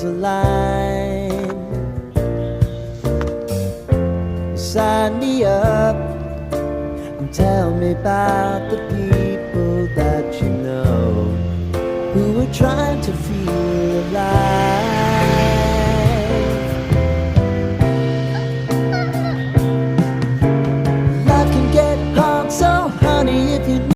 stars align. Sign me up and tell me about the people that you know who are trying to feel alive.